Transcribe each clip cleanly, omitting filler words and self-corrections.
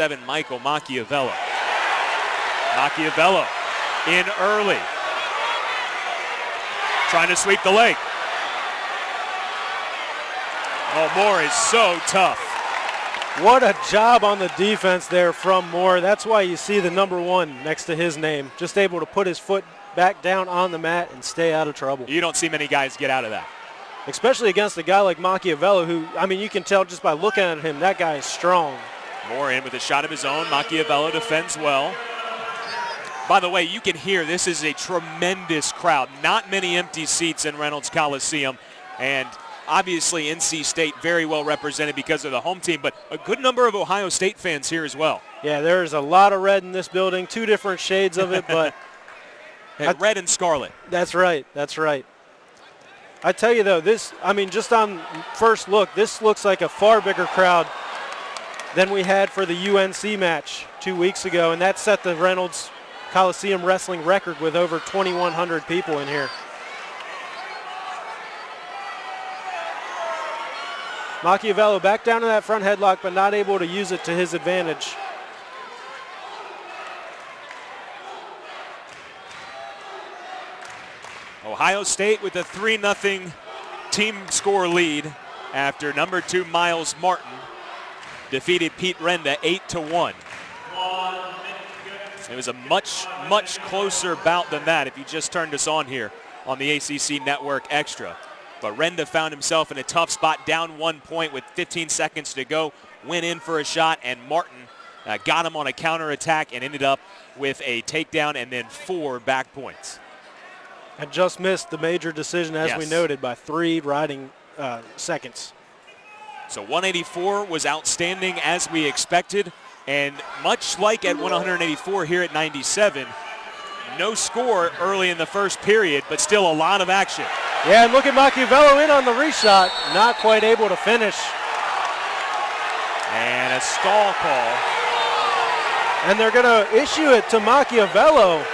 7, Michael Macchiavello. Macchiavello in early. Trying to sweep the leg. Oh, Moore is so tough. What a job on the defense there from Moore. That's why you see the number 1 next to his name. Just able to put his foot back down on the mat and stay out of trouble. You don't see many guys get out of that. Especially against a guy like Macchiavello who, I mean, you can tell just by looking at him, that guy is strong. Moore in with a shot of his own. Macchiavello defends well. By the way, you can hear this is a tremendous crowd. Not many empty seats in Reynolds Coliseum. And obviously NC State very well represented because of the home team, but a good number of Ohio State fans here as well. Yeah, there's a lot of red in this building, 2 different shades of it, but red and scarlet. That's right. That's right. I tell you, though, this, I mean, just on first look, this looks like a far bigger crowd than we had for the UNC match 2 weeks ago, and that set the Reynolds Coliseum wrestling record with over 2,100 people in here. Macchiavello back down to that front headlock, but not able to use it to his advantage. Ohio State with a 3-0 team score lead after number 2 Miles Martin defeated Pete Renda 8-1. It was a much, much closer bout than that if you just turned us on here on the ACC Network Extra. But Renda found himself in a tough spot, down 1 point with 15 seconds to go, went in for a shot, and Martin got him on a counterattack and ended up with a takedown and then 4 back points. And just missed the major decision, as we noted, by 3 riding seconds. So 184 was outstanding as we expected, and much like at 184 here at 97, no score early in the first period, but still a lot of action. Yeah, and look at Macchiavello in on the reshot, not quite able to finish. And a stall call. And they're going to issue it to Macchiavello.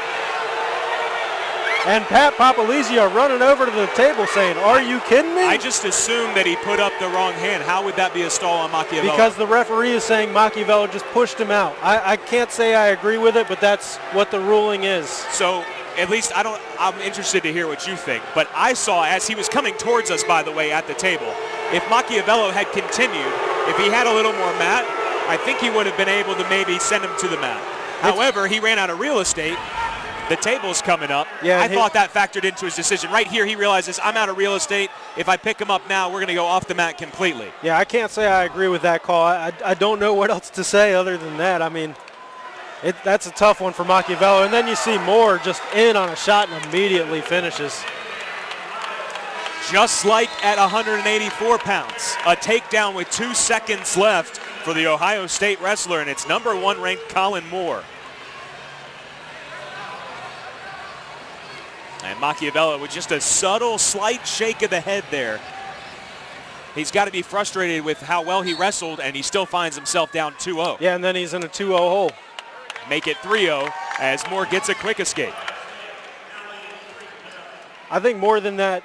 And Pat Papalizzi are running over to the table saying, are you kidding me? I just assumed that he put up the wrong hand. How would that be a stall on Macchiavello? Because the referee is saying Macchiavello just pushed him out. I can't say I agree with it, but that's what the ruling is. So at least I'm interested to hear what you think. But I saw as he was coming towards us, by the way, at the table, if Macchiavello had continued, if he had a little more mat, I think he would have been able to maybe send him to the mat. However, he ran out of real estate. The table's coming up. Yeah, I thought that factored into his decision. Right here, he realizes I'm out of real estate. If I pick him up now, we're going to go off the mat completely. Yeah, I can't say I agree with that call. I don't know what else to say other than that. I mean, that's a tough one for Macchiavello. And then you see Moore just in on a shot and immediately finishes. Just like at 184 pounds. A takedown with 2 seconds left for the Ohio State wrestler, and it's number 1 ranked Kollin Moore. And Macchiavello with just a subtle, slight shake of the head there. He's got to be frustrated with how well he wrestled, and he still finds himself down 2-0. Yeah, and then he's in a 2-0 hole. Make it 3-0 as Moore gets a quick escape. I think more than that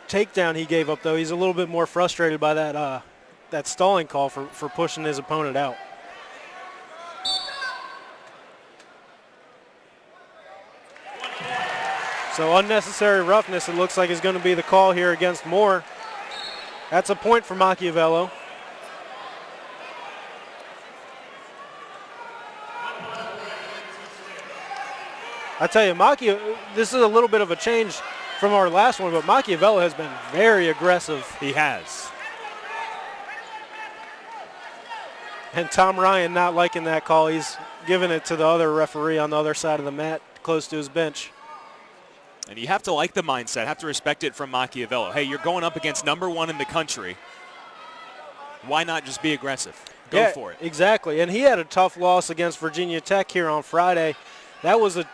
takedown he gave up, though, he's a little bit more frustrated by that stalling call for pushing his opponent out. So unnecessary roughness, it looks like, is going to be the call here against Moore. That's a point for Macchiavello. I tell you, this is a little bit of a change from our last one, but Macchiavello has been very aggressive. He has. And Tom Ryan not liking that call. He's giving it to the other referee on the other side of the mat, close to his bench. And you have to like the mindset, have to respect it from Macchiavello. Hey, you're going up against number 1 in the country. Why not just be aggressive? Go for it. Exactly. And he had a tough loss against Virginia Tech here on Friday. That was a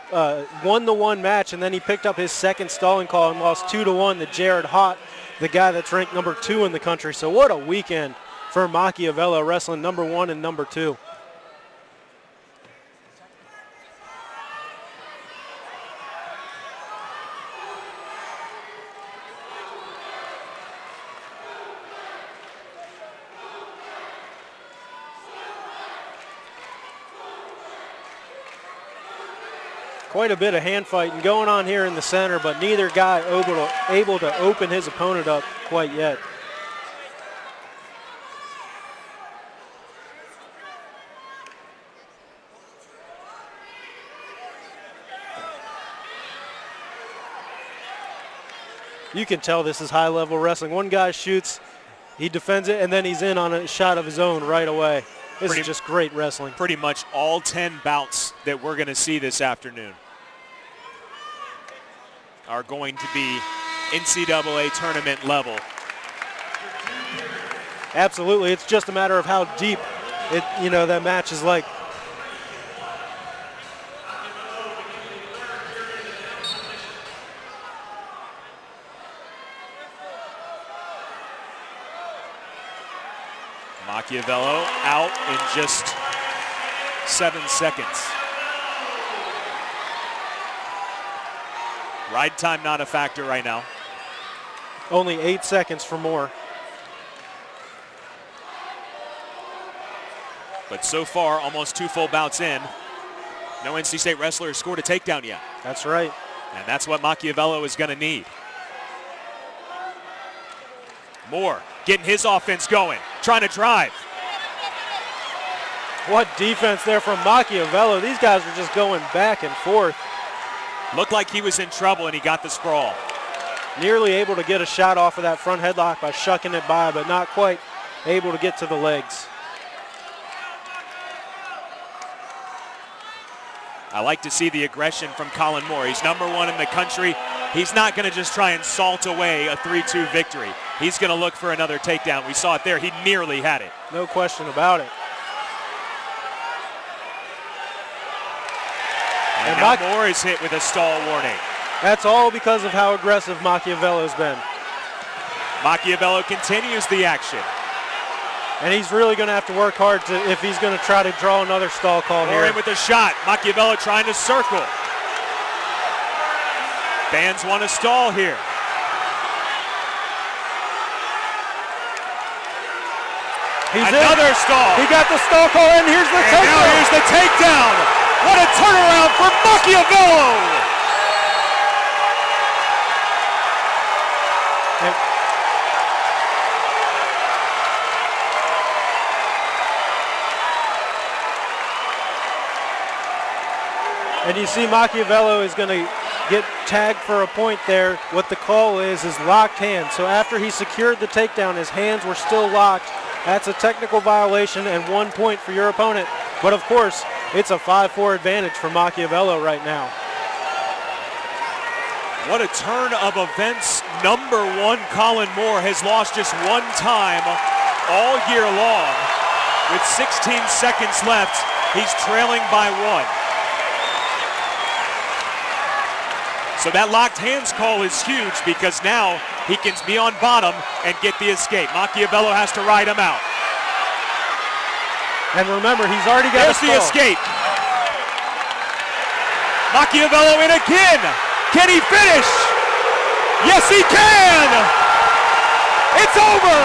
1-1 match, and then he picked up his second stalling call and lost 2-1 to Jared Hott, the guy that's ranked number 2 in the country. So what a weekend for Macchiavello, wrestling number 1 and number 2. Quite a bit of hand fighting going on here in the center, but neither guy able to open his opponent up quite yet. You can tell this is high-level wrestling. One guy shoots, he defends it, and then he's in on a shot of his own right away. This is just great wrestling. Pretty much all 10 bouts that we're going to see this afternoon are going to be NCAA tournament level. Absolutely. It's just a matter of how deep that match is like. Macchiavello out in just 7 seconds. Ride time not a factor right now. Only 8 seconds for more. But so far, almost 2 full bouts in, no NC State wrestler has scored a takedown yet. That's right. And that's what Macchiavello is going to need. Moore getting his offense going, trying to drive. What defense there from Macchiavello. These guys are just going back and forth. Looked like he was in trouble, and he got the sprawl. Nearly able to get a shot off of that front headlock by shucking it by, but not quite able to get to the legs. I like to see the aggression from Kollin Moore. He's #1 in the country. He's not going to just try and salt away a 3-2 victory. He's going to look for another takedown. We saw it there. He nearly had it. No question about it. And now Moore is hit with a stall warning. That's all because of how aggressive Macchiavello's been. Macchiavello continues the action. And he's really going to have to work hard if he's going to try to draw another stall call here. Moore in with a shot. Macchiavello trying to circle. Fans want to stall here. Another stall. He got the stall call, and here's the takedown. Now here's the takedown. What a turnaround for Macchiavello. And you see Macchiavello is going to get tagged for a point there. What the call is locked hands. So after he secured the takedown, his hands were still locked. That's a technical violation and 1 point for your opponent. But of course, it's a 5-4 advantage for Macchiavello right now. What a turn of events. #1 Kollin Moore has lost just 1 time all year long. With 16 seconds left, he's trailing by 1. So that locked hands call is huge because now he can be on bottom and get the escape. Macchiavello has to ride him out. And remember, he's already got There's the escape. Macchiavello in again. Can he finish? Yes, he can. It's over.